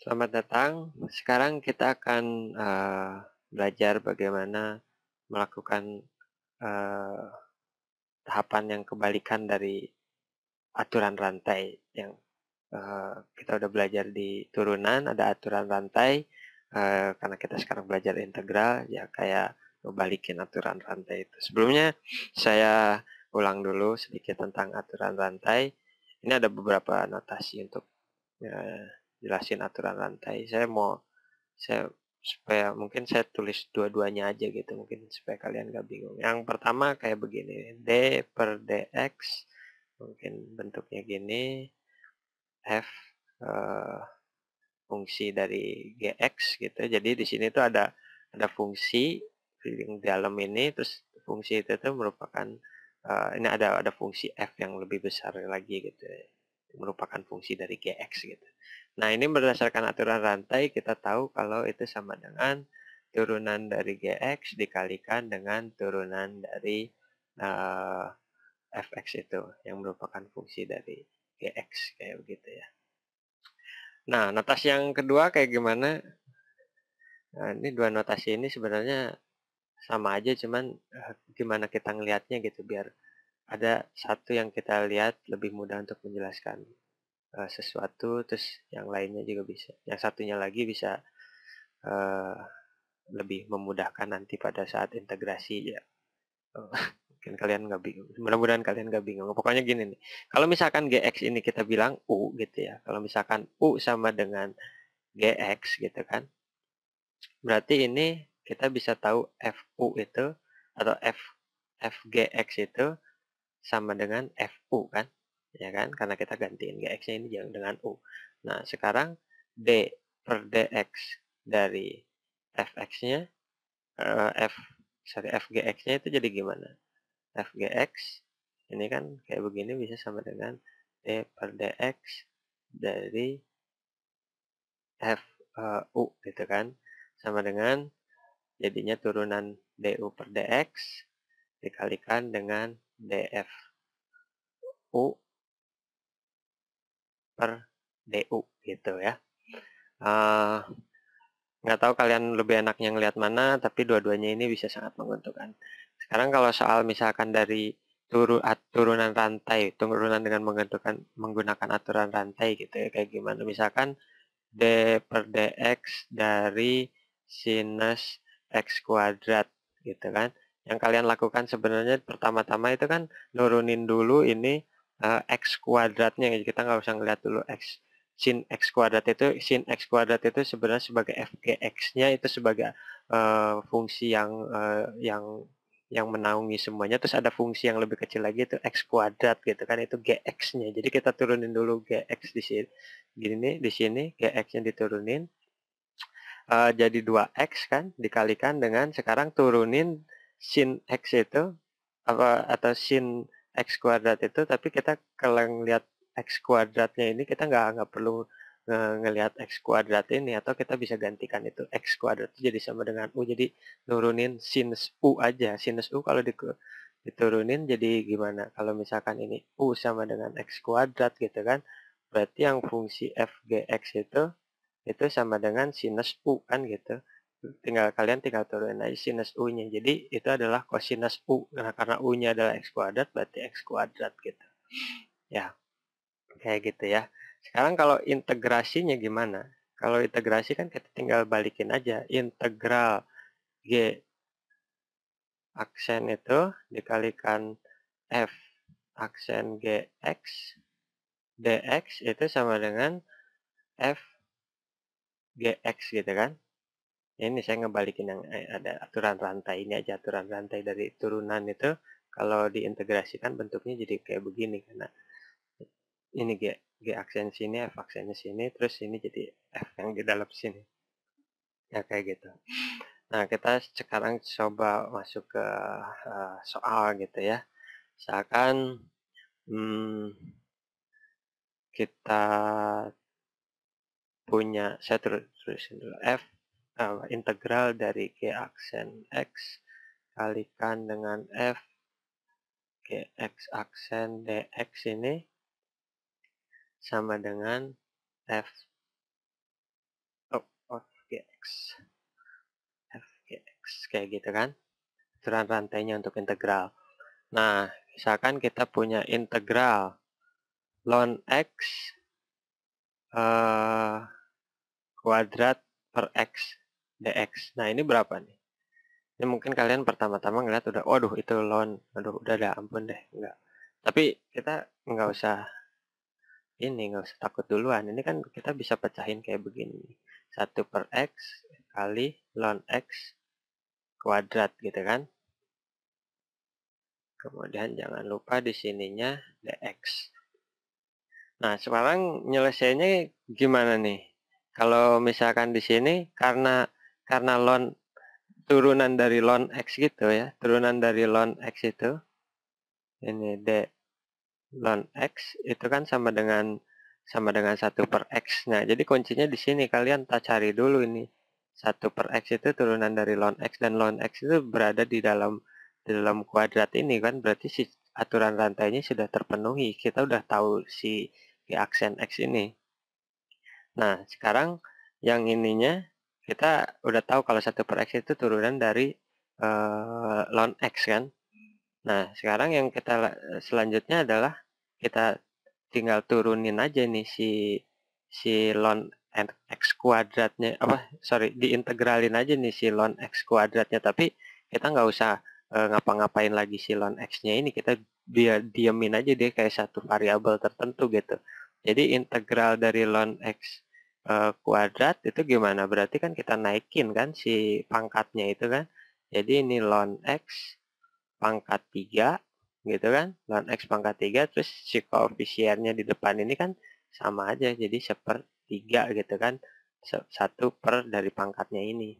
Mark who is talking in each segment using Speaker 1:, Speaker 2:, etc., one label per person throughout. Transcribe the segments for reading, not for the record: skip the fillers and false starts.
Speaker 1: Selamat datang. Sekarang kita akan belajar bagaimana melakukan eh, tahapan yang kebalikan dari aturan rantai yang kita udah belajar di turunan, ada aturan rantai. Karena kita sekarang belajar integral, ya kayak ngebalikin aturan rantai itu. Sebelumnya saya ulang dulu sedikit tentang aturan rantai. Ini ada beberapa notasi untuk eh, jelasin aturan rantai. Saya supaya mungkin saya tulis dua-duanya aja gitu, mungkin supaya kalian gak bingung. Yang pertama kayak begini, D per dx mungkin bentuknya gini, f eh, fungsi dari gx gitu. Jadi di sini tuh ada fungsi yang di dalam ini, terus fungsi itu tuh merupakan ini ada fungsi f yang lebih besar lagi gitu, merupakan fungsi dari gx gitu. Nah, ini berdasarkan aturan rantai kita tahu kalau itu sama dengan turunan dari gx dikalikan dengan turunan dari uh, fx itu yang merupakan fungsi dari gx kayak begitu ya. Nah, notasi yang kedua kayak gimana? Nah, ini dua notasi ini sebenarnya sama aja, cuman gimana kita ngelihatnya gitu biar ada satu yang kita lihat lebih mudah untuk menjelaskan sesuatu, terus yang lainnya juga bisa. Yang satunya lagi bisa uh, lebih memudahkan nanti pada saat integrasi ya. Oh, mungkin kalian nggak bingung. Mudah-mudahan kalian nggak bingung. Pokoknya gini nih. Kalau misalkan gx ini kita bilang u gitu ya. Kalau misalkan u sama dengan gx gitu kan. Berarti ini kita bisa tahu fu itu atau fgx itu sama dengan fu kan. Ya kan? Karena kita gantiin gx-nya ini dengan u. Nah, sekarang d per dx dari fx-nya f sorry fgx-nya itu jadi gimana? Fgx ini kan kayak begini bisa sama dengan d per dx dari fu gitu kan, sama dengan jadinya turunan du per dx dikalikan dengan dfu per du gitu ya. uh, nggak tahu kalian lebih enaknya ngelihat mana, tapi dua-duanya ini bisa sangat menguntungkan. Sekarang kalau soal misalkan dari turunan rantai, turunan dengan menggunakan aturan rantai gitu ya, kayak gimana? Misalkan d per dx dari sinus x kuadrat gitu kan. Yang kalian lakukan sebenarnya pertama-tama itu kan nurunin dulu ini x kuadratnya. Kita nggak usah ngeliat dulu sin x kuadrat itu sebenarnya sebagai fgx-nya itu sebagai fungsi yang menaungi semuanya. Terus ada fungsi yang lebih kecil lagi itu x kuadrat gitu kan, itu gx-nya. Jadi kita turunin dulu gx di sini, gini di sini gx-nya diturunin jadi 2x kan dikalikan dengan sekarang turunin sin x itu apa atau sin x kuadrat itu, tapi kita kalau ngelihat x kuadratnya ini kita nggak perlu ngelihat x kuadrat ini, atau kita bisa gantikan itu x kuadrat itu jadi sama dengan u, jadi nurunin sinus u aja. Sinus u kalau diturunin jadi gimana? Kalau misalkan ini u sama dengan x kuadrat gitu kan, berarti yang fungsi fgx itu sama dengan sinus u kan gitu. Kalian tinggal turunin aja sinus u-nya. Jadi itu adalah kosinus u. Nah, karena u-nya adalah x kuadrat berarti x kuadrat gitu. Ya, kayak gitu ya. Sekarang kalau integrasinya gimana? Kalau integrasi kan kita tinggal balikin aja. Integral g aksen itu dikalikan f aksen gx dx itu sama dengan f gx gitu kan. Ini saya ngebalikin yang ada aturan rantai ini aja, aturan rantai dari turunan itu kalau diintegrasikan bentuknya jadi kayak begini, karena ini G aksen sini, F aksennya sini, terus ini jadi F yang di dalam sini. Ya kayak gitu. Nah, kita sekarang coba masuk ke soal gitu ya. Misalkan kita punya, saya tulisin dulu F integral dari G aksen X kalikan dengan F Gx aksen dx ini sama dengan f kayak gitu kan, aturan rantainya untuk integral. Nah, misalkan kita punya integral ln X eh, kuadrat per X dx. Nah, ini berapa nih? Ini mungkin kalian pertama-tama ngeliat udah, waduh itu ln, aduh udah dah ampun deh, enggak. Tapi kita nggak usah takut duluan. Ini kan kita bisa pecahin kayak begini. 1 per X kali ln X kuadrat gitu kan. Kemudian jangan lupa di sininya dx. Nah, sekarang nyelesainya gimana nih? Kalau misalkan di sini karena ln turunan dari ln X gitu ya, turunan dari ln X itu ini d ln X itu kan sama dengan 1 per X. Nah, jadi kuncinya di sini kalian tak cari dulu ini. 1 per X itu turunan dari ln X dan ln X itu berada di dalam kuadrat ini kan, berarti si aturan rantainya sudah terpenuhi. Kita udah tahu si aksen X ini. Nah, sekarang yang ininya kita udah tahu kalau 1 per X itu turunan dari ln X kan. Nah, sekarang yang kita selanjutnya adalah kita tinggal turunin aja nih si ln X kuadratnya, diintegralin aja nih si ln X kuadratnya, tapi kita nggak usah ngapa-ngapain lagi si ln X-nya ini, kita diamin aja dia kayak satu variabel tertentu gitu. Jadi integral dari ln X kuadrat itu gimana? Berarti kan kita naikin kan si pangkatnya itu kan. Jadi ini ln X pangkat 3 gitu kan, ln X pangkat 3, terus si koefisiennya di depan ini kan sama aja, jadi 1/3 gitu kan, 1 per dari pangkatnya ini.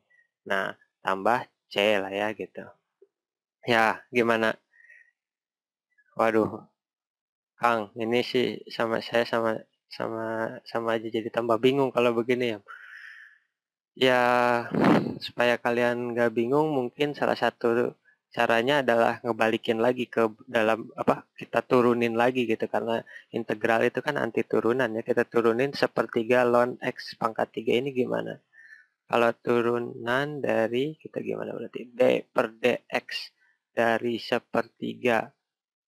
Speaker 1: Nah, tambah C lah ya gitu. Ya, gimana? Waduh, Kang, ini sih saya sama sama sama aja jadi tambah bingung kalau begini ya. Ya, supaya kalian nggak bingung, mungkin salah satu caranya adalah ngebalikin lagi ke dalam apa, kita turunin lagi gitu, karena integral itu kan anti turunan ya. Kita turunin 1/3 ln X pangkat 3 ini gimana? Kalau turunan dari, kita gimana berarti? D per dx dari 1/3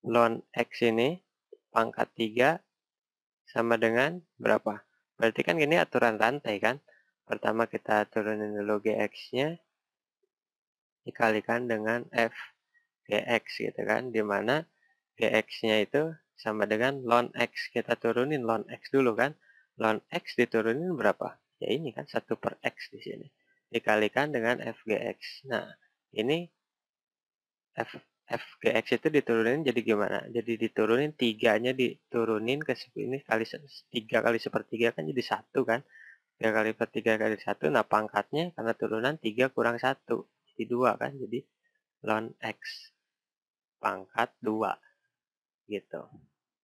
Speaker 1: ln X ini pangkat 3 sama dengan berapa? Berarti kan ini aturan rantai kan? Pertama kita turunin dulu gx-nya dikalikan dengan f gx gitu kan, dimana gx-nya itu sama dengan ln x. Kita turunin ln x dulu kan, ln x diturunin berapa? Ya ini kan 1 per x di sini dikalikan dengan f gx. Nah, ini f gx itu diturunin jadi gimana? Jadi diturunin 3-nya diturunin ke sini kali 3 kali 1/3 kan jadi 1 kan. 3 kali per 3 kali 1, nah pangkatnya karena turunan 3 kurang 1, jadi 2 kan, jadi ln X pangkat 2, gitu.